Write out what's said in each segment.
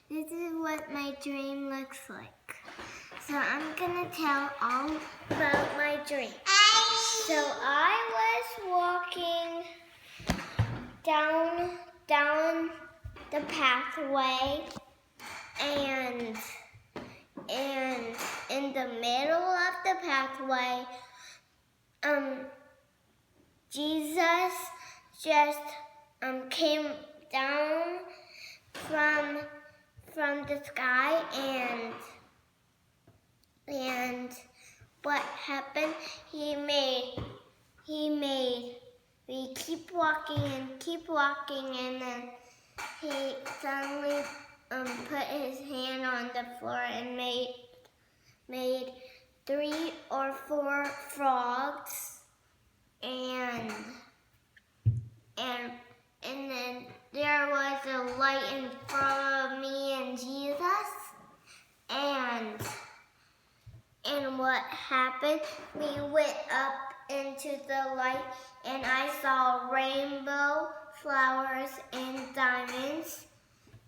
this is what my dream looks like. So I'm gonna tell all about my dream. So I was walking down the pathway, and in the middle of the pathway, Jesus just came down from the sky, and what happened? He made we keep walking, and then he suddenly put his hand on the floor and made 3 or 4 frogs, and then there was a light in front of me and Jesus, and what happened? We went up into the light, and I saw rainbow flowers and diamonds,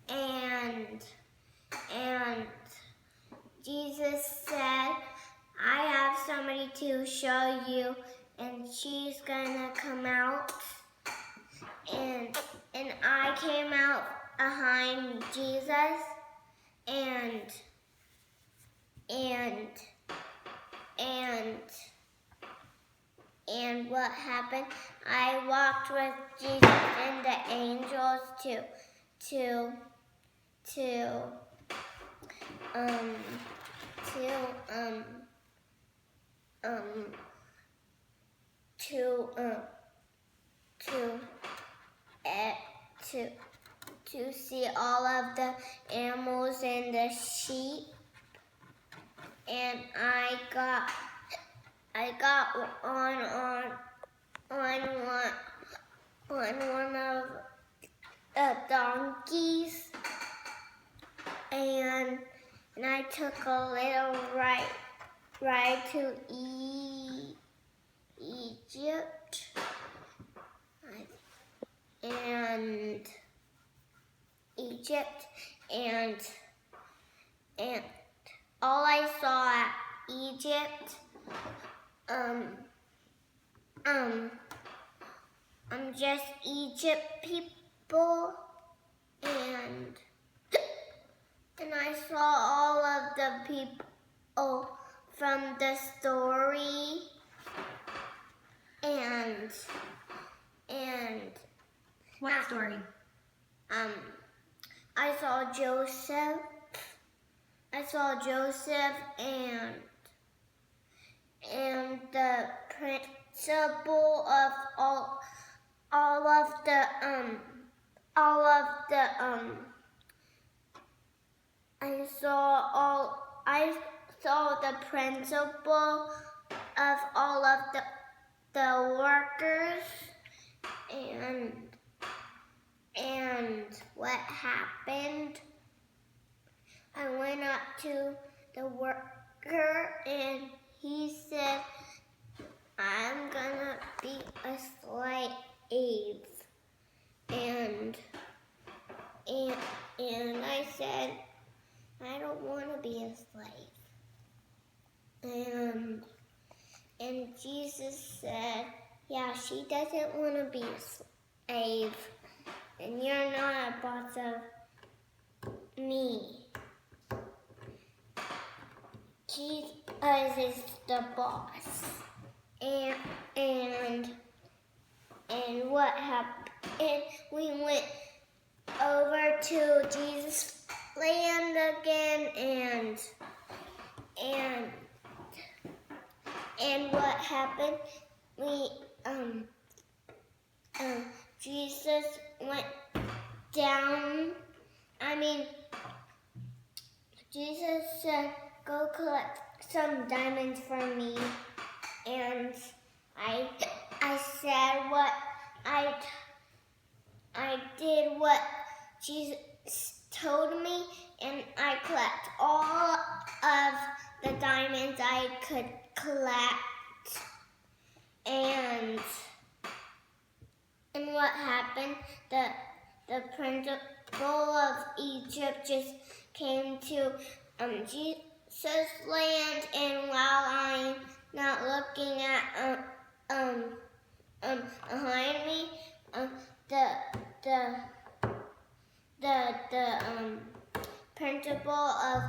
and Jesus said, I have somebody to show you, and she's gonna come out, and I came out behind Jesus, and what happened? I walked with Jesus and the angels to see all of the animals and the sheep, and I got on one of the donkeys, and I took a little ride to Egypt, and all I saw at Egypt, just Egypt people, and I saw all of the people from the story, and what story? I saw Joseph. And the principal of all of the I saw the principal of all of the workers, and what happened? I went up to the worker, and he said, I'm gonna be a slave. And I said, I don't want to be a slave. And Jesus said, yeah, she doesn't want to be a slave, and you're not a boss of me. Jesus is the boss. And what happened? We went over to Jesus' land again, and what happened? Jesus went down. Jesus said, go collect some diamonds for me, and I said what I did what Jesus told me, and I collect all of the diamonds I could collect, and what happened? The the principal of Egypt just came to Jesus' land, and while I'm not looking at behind me, the principal of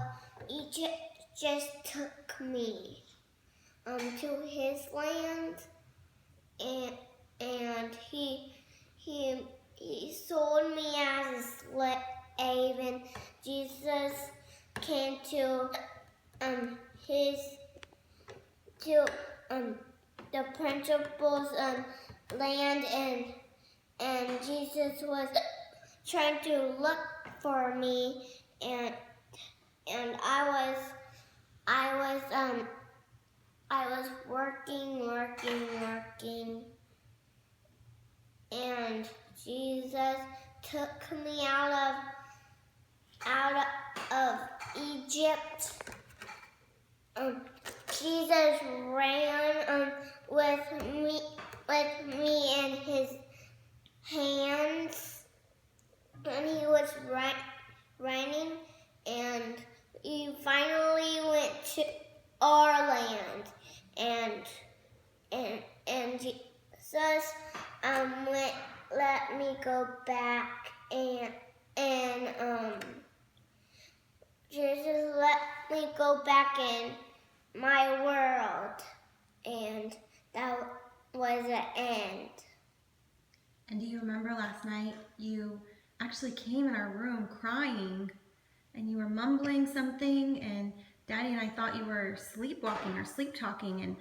Egypt just took me to his land, and he sold me as a slave, and Jesus came to the principal's land, and Jesus was trying to look for me, and I was working, and Jesus took me out of Egypt. Jesus ran with me in his hands, and he was running, and he finally went to our land, and Jesus let me go back, and Jesus let me go back in my world, and that was the end. And do you remember last night you actually came in our room crying, and you were mumbling something, and Daddy and I thought you were sleepwalking or sleep talking, and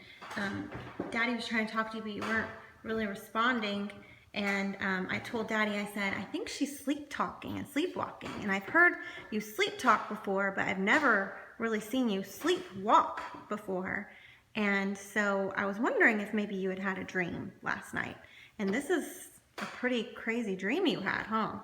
Daddy was trying to talk to you, but you weren't really responding. And I told Daddy, I said, I think she's sleep talking and sleepwalking. And I've heard you sleep talk before, but I've never really seen you sleepwalk before. And so I was wondering if maybe you had had a dream last night. And this is a pretty crazy dream you had, huh?